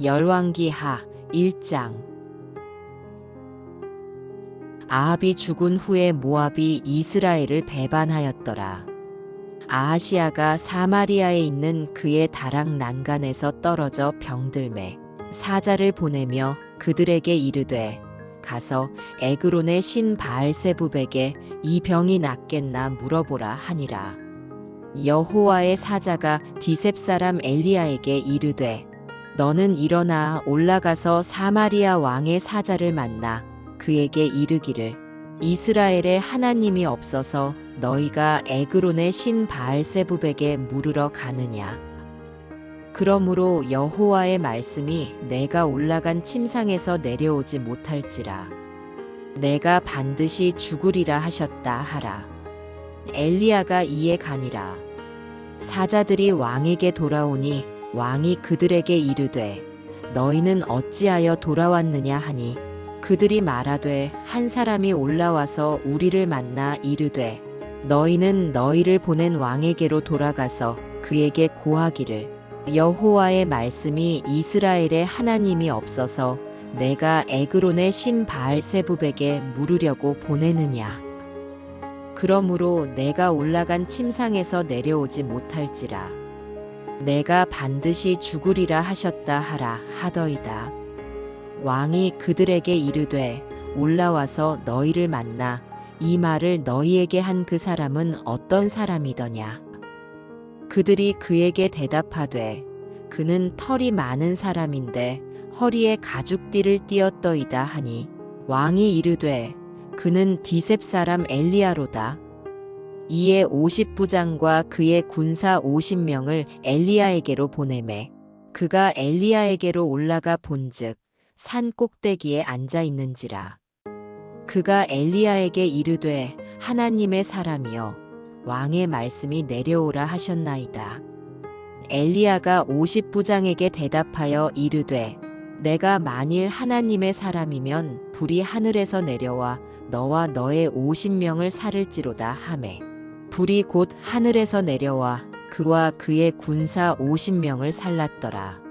열왕기하 1장. 아합이 죽은 후에 모압이 이스라엘을 배반하였더라. 아하시아가 사마리아에 있는 그의 다락 난간에서 떨어져 병들매 사자를 보내며 그들에게 이르되 가서 에그론의 신 바알세붑에게 이 병이 낫겠나 물어보라 하니라. 여호와의 사자가 디셉 사람 엘리야에게 이르되 너는 일어나 올라가서 사마리아 왕의 사자를 만나 그에게 이르기를 이스라엘에 하나님이 없어서 너희가 에그론의 신 바알세붑에게 물으러 가느냐. 그러므로 여호와의 말씀이 내가 올라간 침상에서 내려오지 못할지라. 내가 반드시 죽으리라 하셨다 하라. 엘리야가 이에 가니라. 사자들이 왕에게 돌아오니 왕이 그들에게 이르되 너희는 어찌하여 돌아왔느냐 하니 그들이 말하되 한 사람이 올라와서 우리를 만나 이르되 너희는 너희를 보낸 왕에게로 돌아가서 그에게 고하기를 여호와의 말씀이 이스라엘에 하나님이 없어서 내가 에그론의 신 바알세붑에게 물으려고 보내느냐. 그러므로 내가 올라간 침상에서 내려오지 못할지라. 내가 반드시 죽으리라 하셨다 하라 하더이다. 왕이 그들에게 이르되 올라와서 너희를 만나 이 말을 너희에게 한 그 사람은 어떤 사람이더냐. 그들이 그에게 대답하되 그는 털이 많은 사람인데 허리에 가죽띠를 띠었더이다 하니 왕이 이르되 그는 디셉 사람 엘리야로다. 이에 50부장과 그의 군사 50명을 엘리야에게로 보내매 그가 엘리야에게로 올라가 본즉 산 꼭대기에 앉아 있는지라. 그가 엘리야에게 이르되 하나님의 사람이여 왕의 말씀이 내려오라 하셨나이다. 엘리야가 50부장에게 대답하여 이르되 내가 만일 하나님의 사람이면 불이 하늘에서 내려와 너와 너의 50명을 살을지로다 하매 불이 곧 하늘에서 내려와 그와 그의 군사 50명을 살랐더라.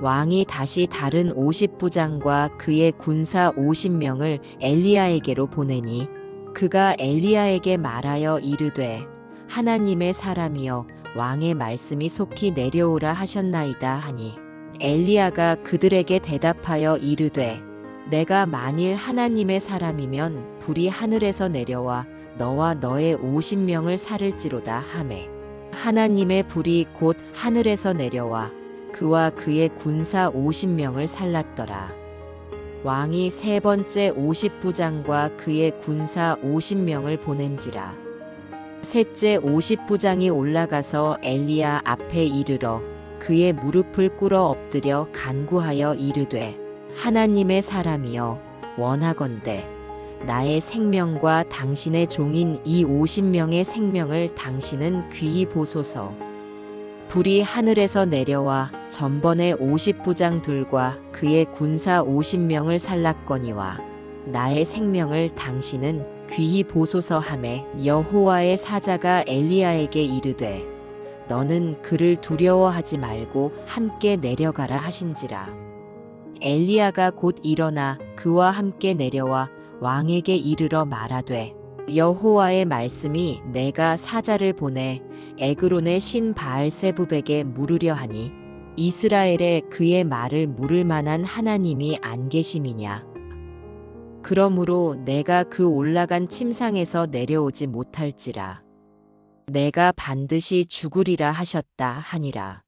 왕이 다시 다른 50부장과 그의 군사 50명을 엘리야에게로 보내니 그가 엘리야에게 말하여 이르되 하나님의 사람이여 왕의 말씀이 속히 내려오라 하셨나이다 하니 엘리야가 그들에게 대답하여 이르되 내가 만일 하나님의 사람이면 불이 하늘에서 내려와 너와 너의 50명을 살을지로다 하매 하나님의 불이 곧 하늘에서 내려와 그와 그의 군사 50명을 살랐더라. 왕이 세 번째 50부장과 그의 군사 50명을 보낸지라. 셋째 50부장이 올라가서 엘리야 앞에 이르러 그의 무릎을 꿇어 엎드려 간구하여 이르되 하나님의 사람이여 원하건대 나의 생명과 당신의 종인 이 50명의 생명을 당신은 귀히 보소서. 불이 하늘에서 내려와 전번에 50부장들과 그의 군사 50명을 살랐거니와 나의 생명을 당신은 귀히 보소서 하매 여호와의 사자가 엘리야에게 이르되 너는 그를 두려워하지 말고 함께 내려가라 하신지라. 엘리야가 곧 일어나 그와 함께 내려와 왕에게 이르러 말하되 여호와의 말씀이 내가 사자를 보내 에그론의 신 바알세붑에게 물으려 하니 이스라엘에 그의 말을 물을 만한 하나님이 안 계심이냐. 그러므로 내가 그 올라간 침상에서 내려오지 못할지라. 내가 반드시 죽으리라 하셨다 하니라.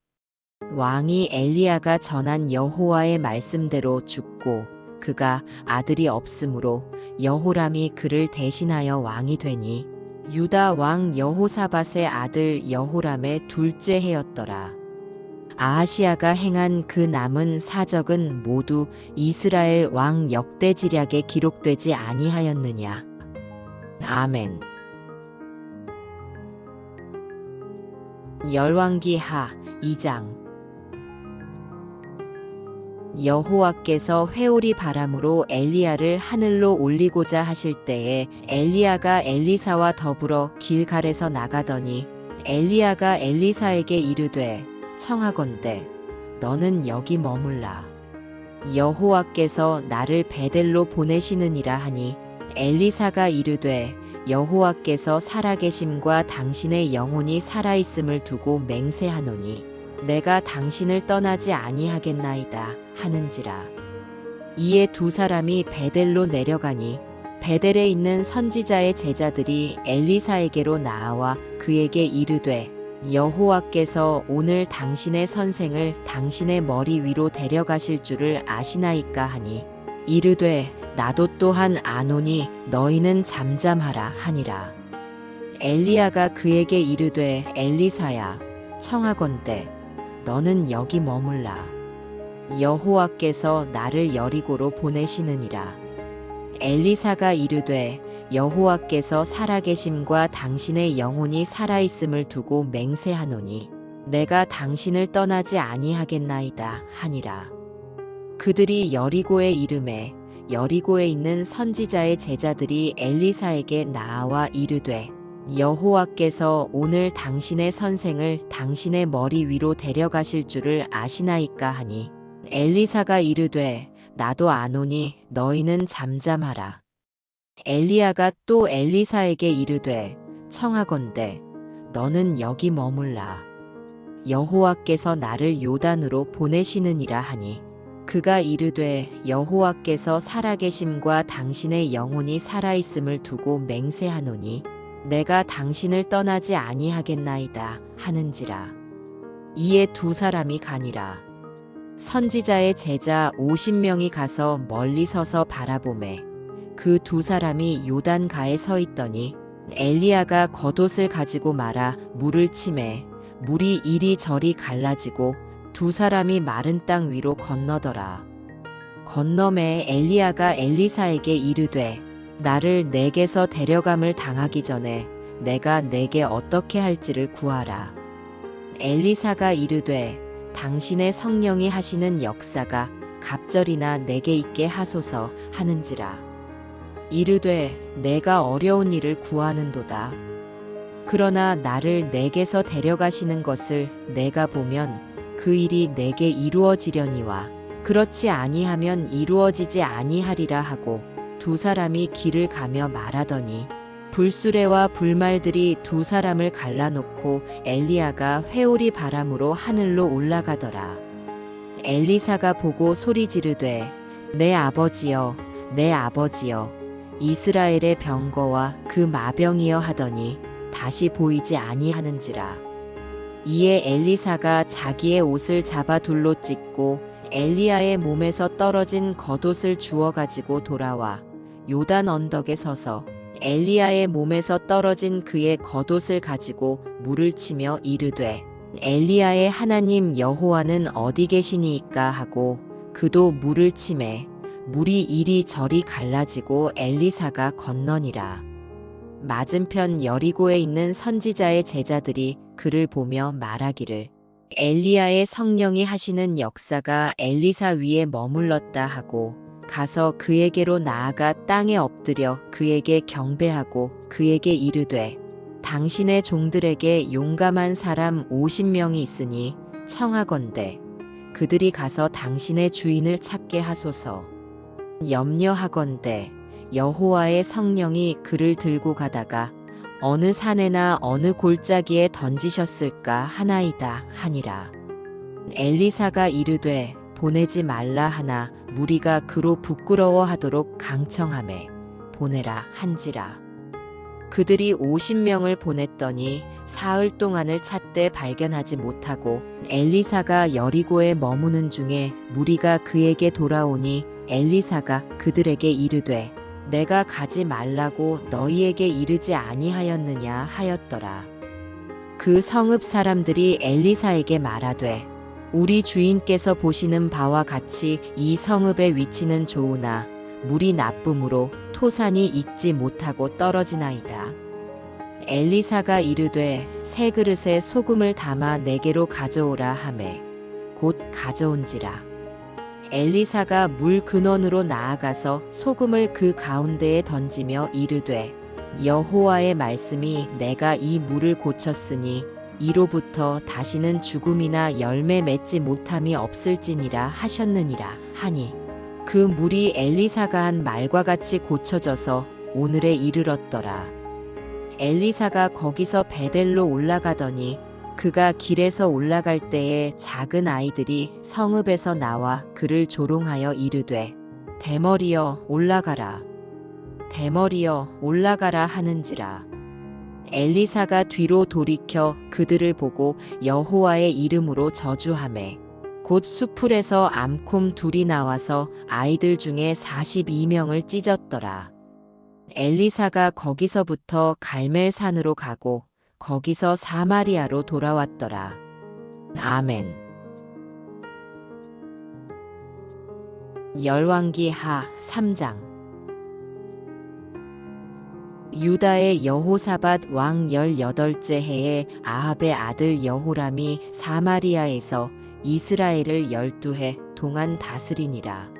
왕이 엘리야가 전한 여호와의 말씀대로 죽고 그가 아들이 없으므로 여호람이 그를 대신하여 왕이 되니 유다 왕 여호사밧의 아들 여호람의 둘째 해였더라. 아하시아가 행한 그 남은 사적은 모두 이스라엘 왕 역대지략에 기록되지 아니하였느냐. 아멘. 열왕기하 2장. 여호와께서 회오리 바람으로 엘리야를 하늘로 올리고자 하실 때에 엘리야가 엘리사와 더불어 길갈에서 나가더니 엘리야가 엘리사에게 이르되 청하건대 너는 여기 머물라. 여호와께서 나를 베델로 보내시느니라 하니 엘리사가 이르되 여호와께서 살아계심과 당신의 영혼이 살아있음을 두고 맹세하노니 내가 당신을 떠나지 아니하겠나이다 하는지라. 이에 두 사람이 베델로 내려가니 베델에 있는 선지자의 제자들이 엘리사에게로 나아와 그에게 이르되 여호와께서 오늘 당신의 선생을 당신의 머리 위로 데려가실 줄을 아시나이까 하니 이르되 나도 또한 아노니 너희는 잠잠하라 하니라. 엘리야가 그에게 이르되 엘리사야 청하건대 너는 여기 머물라. 여호와께서 나를 여리고로 보내시느니라. 엘리사가 이르되 여호와께서 살아계심과 당신의 영혼이 살아있음을 두고 맹세하노니 내가 당신을 떠나지 아니하겠나이다 하니라. 그들이 여리고에 이르매 여리고에 있는 선지자의 제자들이 엘리사에게 나아와 이르되 여호와께서 오늘 당신의 선생을 당신의 머리 위로 데려가실 줄을 아시나이까 하니 엘리사가 이르되 나도 아노니 너희는 잠잠하라. 엘리야가 또 엘리사에게 이르되 청하건대 너는 여기 머물라. 여호와께서 나를 요단으로 보내시느니라 하니 그가 이르되 여호와께서 살아계심과 당신의 영혼이 살아있음을 두고 맹세하노니 내가 당신을 떠나지 아니하겠나이다 하는지라. 이에 두 사람이 가니라. 선지자의 제자 50명이 가서 멀리 서서 바라보매 그 두 사람이 요단가에 서 있더니 엘리야가 겉옷을 가지고 말아 물을 치매 물이 이리저리 갈라지고 두 사람이 마른 땅 위로 건너더라. 건너매 엘리야가 엘리사에게 이르되 나를 내게서 데려감을 당하기 전에 내가 내게 어떻게 할지를 구하라. 엘리사가 이르되 당신의 성령이 하시는 역사가 갑절이나 내게 있게 하소서 하는지라. 이르되 내가 어려운 일을 구하는도다. 그러나 나를 내게서 데려가시는 것을 내가 보면 그 일이 내게 이루어지려니와 그렇지 아니하면 이루어지지 아니하리라 하고 두 사람이 길을 가며 말하더니 불수레와 불말들이 두 사람을 갈라놓고 엘리야가 회오리 바람으로 하늘로 올라가더라. 엘리사가 보고 소리 지르되 내 아버지여 내 아버지여 이스라엘의 병거와 그 마병이여 하더니 다시 보이지 아니하는지라. 이에 엘리사가 자기의 옷을 잡아 둘로 찢고 엘리야의 몸에서 떨어진 겉옷을 주워 가지고 돌아와 요단 언덕에 서서 엘리야의 몸에서 떨어진 그의 겉옷을 가지고 물을 치며 이르되 엘리야의 하나님 여호와는 어디 계시니이까 하고 그도 물을 치매 물이 이리저리 갈라지고 엘리사가 건너니라. 맞은편 여리고에 있는 선지자의 제자들이 그를 보며 말하기를 엘리야의 성령이 하시는 역사가 엘리사 위에 머물렀다 하고 가서 그에게로 나아가 땅에 엎드려 그에게 경배하고 그에게 이르되 당신의 종들에게 용감한 사람 50명이 있으니 청하건대 그들이 가서 당신의 주인을 찾게 하소서. 염려하건대 여호와의 성령이 그를 들고 가다가 어느 산에나 어느 골짜기에 던지셨을까 하나이다 하니라. 엘리사가 이르되 보내지 말라 하나 무리가 그로 부끄러워하도록 강청하매 보내라 한지라. 그들이 50명을 보냈더니 사흘 동안을 찾되 발견하지 못하고 엘리사가 여리고에 머무는 중에 무리가 그에게 돌아오니 엘리사가 그들에게 이르되 내가 가지 말라고 너희에게 이르지 아니하였느냐 하였더라. 그 성읍 사람들이 엘리사에게 말하되 우리 주인께서 보시는 바와 같이 이 성읍의 위치는 좋으나 물이 나쁨으로 토산이 익지 못하고 떨어지나이다. 엘리사가 이르되 새 그릇에 소금을 담아 내게로 가져오라 하매 곧 가져온지라. 엘리사가 물 근원으로 나아가서 소금을 그 가운데에 던지며 이르되 여호와의 말씀이 내가 이 물을 고쳤으니 이로부터 다시는 죽음이나 열매 맺지 못함이 없을지니라 하셨느니라 하니 그 물이 엘리사가 한 말과 같이 고쳐져서 오늘에 이르렀더라. 엘리사가 거기서 베델로 올라가더니 그가 길에서 올라갈 때에 작은 아이들이 성읍에서 나와 그를 조롱하여 이르되 대머리여 올라가라 대머리여 올라가라 하는지라. 엘리사가 뒤로 돌이켜 그들을 보고 여호와의 이름으로 저주하매 곧 수풀에서 암콤 둘이 나와서 아이들 중에 42명을 찢었더라. 엘리사가 거기서부터 갈멜산으로 가고 거기서 사마리아로 돌아왔더라. 아멘. 열왕기하 3장. 유다의 여호사밧 왕 18째 해에 아합의 아들 여호람이 사마리아에서 이스라엘을 12해 동안 다스리니라.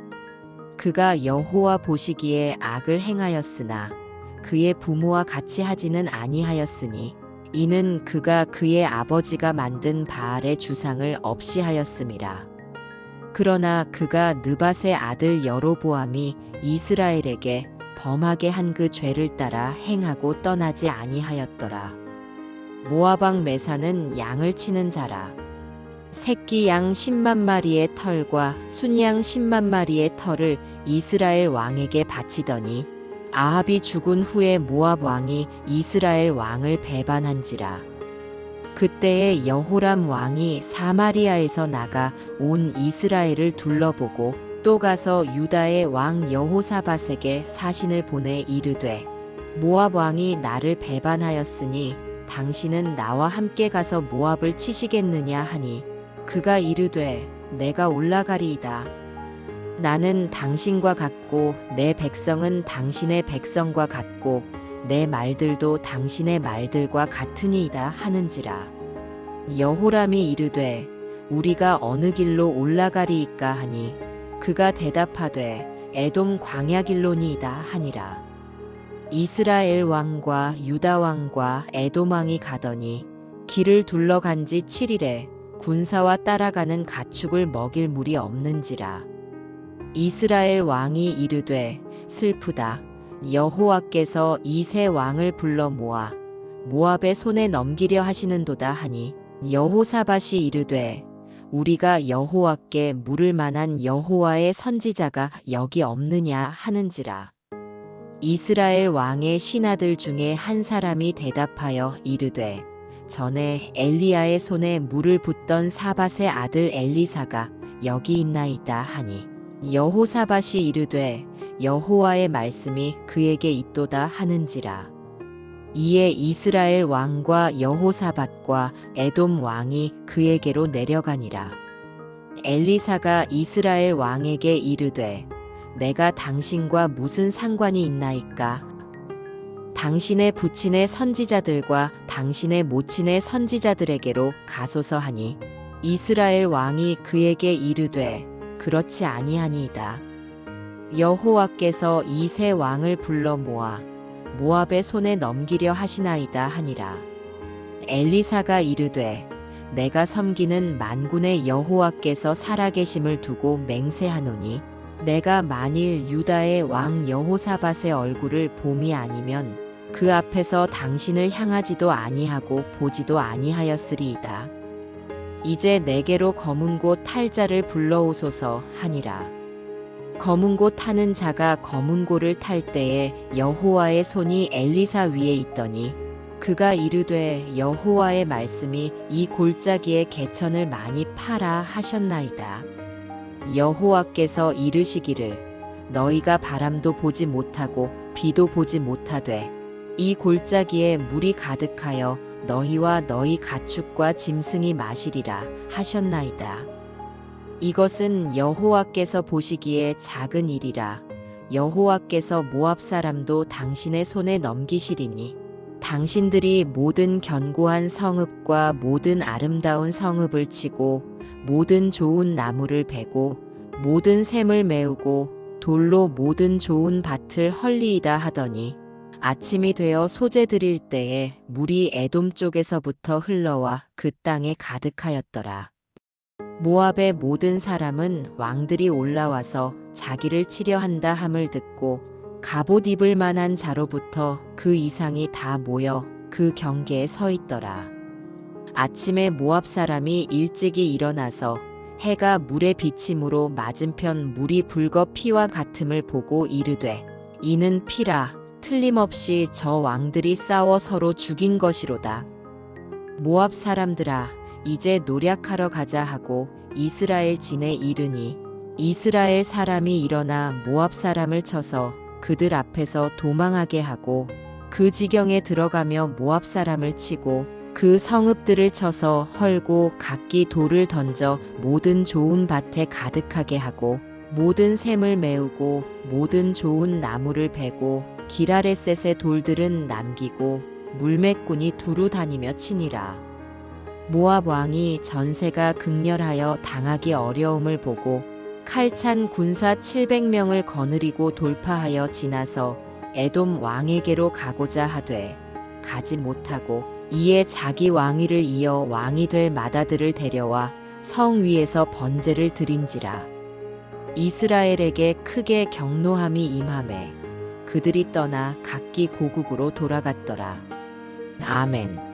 그가 여호와 보시기에 악을 행하였으나 그의 부모와 같이 하지는 아니하였으니 이는 그가 그의 아버지가 만든 바알의 주상을 없이 하였음이라. 그러나 그가 느밧의 아들 여로보암이 이스라엘에게 범하게 한 그 죄를 따라 행하고 떠나지 아니하였더라. 모압 왕 메사는 양을 치는 자라. 새끼 양 10만 마리의 털과 순양 10만 마리의 털을 이스라엘 왕에게 바치더니 아합이 죽은 후에 모압 왕이 이스라엘 왕을 배반한지라. 그때에 여호람 왕이 사마리아에서 나가 온 이스라엘을 둘러보고 또 가서 유다의 왕 여호사밧에게 사신을 보내 이르되 모압 왕이 나를 배반하였으니 당신은 나와 함께 가서 모압을 치시겠느냐 하니 그가 이르되 내가 올라가리이다. 나는 당신과 같고 내 백성은 당신의 백성과 같고 내 말들도 당신의 말들과 같으니이다 하는지라. 여호람이 이르되 우리가 어느 길로 올라가리이까 하니 그가 대답하되 에돔 광야길로니이다 하니라. 이스라엘 왕과 유다 왕과 에돔 왕이 가더니 길을 둘러간 지 7일에 군사와 따라가는 가축을 먹일 물이 없는지라. 이스라엘 왕이 이르되 슬프다. 여호와께서 이 세 왕을 불러 모아 모압의 손에 넘기려 하시는도다 하니 여호사밧이 이르되 우리가 여호와께 물을 만한 여호와의 선지자가 여기 없느냐 하는지라. 이스라엘 왕의 신하들 중에 한 사람이 대답하여 이르되 전에 엘리야의 손에 물을 붓던 사밧의 아들 엘리사가 여기 있나이다 하니 여호사밧이 이르되 여호와의 말씀이 그에게 있도다 하는지라. 이에 이스라엘 왕과 여호사밧과 에돔 왕이 그에게로 내려가니라. 엘리사가 이스라엘 왕에게 이르되 내가 당신과 무슨 상관이 있나이까? 당신의 부친의 선지자들과 당신의 모친의 선지자들에게로 가소서 하니 이스라엘 왕이 그에게 이르되 그렇지 아니하니이다. 여호와께서 이 세 왕을 불러 모아 모압의 손에 넘기려 하시나이다 하니라. 엘리사가 이르되 내가 섬기는 만군의 여호와께서 살아계심을 두고 맹세하노니 내가 만일 유다의 왕 여호사밧의 얼굴을 봄이 아니면 그 앞에서 당신을 향하지도 아니하고 보지도 아니하였으리이다. 이제 내게로 검은 곳 탈 자를 불러오소서 하니라. 검은 곳 타는 자가 검은 고를 탈 때에 여호와의 손이 엘리사 위에 있더니 그가 이르되 여호와의 말씀이 이 골짜기에 개천을 많이 파라 하셨나이다. 여호와께서 이르시기를 너희가 바람도 보지 못하고 비도 보지 못하되 이 골짜기에 물이 가득하여 너희와 너희 가축과 짐승이 마시리라 하셨나이다. 이것은 여호와께서 보시기에 작은 일이라. 여호와께서 모압 사람도 당신의 손에 넘기시리니 당신들이 모든 견고한 성읍과 모든 아름다운 성읍을 치고 모든 좋은 나무를 베고 모든 샘을 메우고 돌로 모든 좋은 밭을 헐리이다 하더니 아침이 되어 소재 드릴 때에 물이 에돔 쪽에서부터 흘러와 그 땅에 가득하였더라. 모압의 모든 사람은 왕들이 올라와서 자기를 치려 한다 함을 듣고 갑옷 입을 만한 자로부터 그 이상이 다 모여 그 경계에 서 있더라. 아침에 모압 사람이 일찍이 일어나서 해가 물에 비침으로 맞은편 물이 붉어 피와 같음을 보고 이르되 이는 피라 틀림없이 저 왕들이 싸워 서로 죽인 것이로다. 모압 사람들아 이제 노략하러 가자 하고 이스라엘 진에 이르니 이스라엘 사람이 일어나 모압 사람을 쳐서 그들 앞에서 도망하게 하고 그 지경에 들어가며 모압 사람을 치고 그 성읍들을 쳐서 헐고 각기 돌을 던져 모든 좋은 밭에 가득하게 하고 모든 샘을 메우고 모든 좋은 나무를 베고 기라레셋의 돌들은 남기고 물매꾼이 두루 다니며 치니라. 모압 왕이 전세가 극렬하여 당하기 어려움을 보고 칼찬 군사 700명을 거느리고 돌파하여 지나서 에돔 왕에게로 가고자 하되 가지 못하고 이에 자기 왕위를 이어 왕이 될 맏아들을 데려와 성 위에서 번제를 드린지라. 이스라엘에게 크게 경노함이 임하매 그들이 떠나 각기 고국으로 돌아갔더라. 아멘.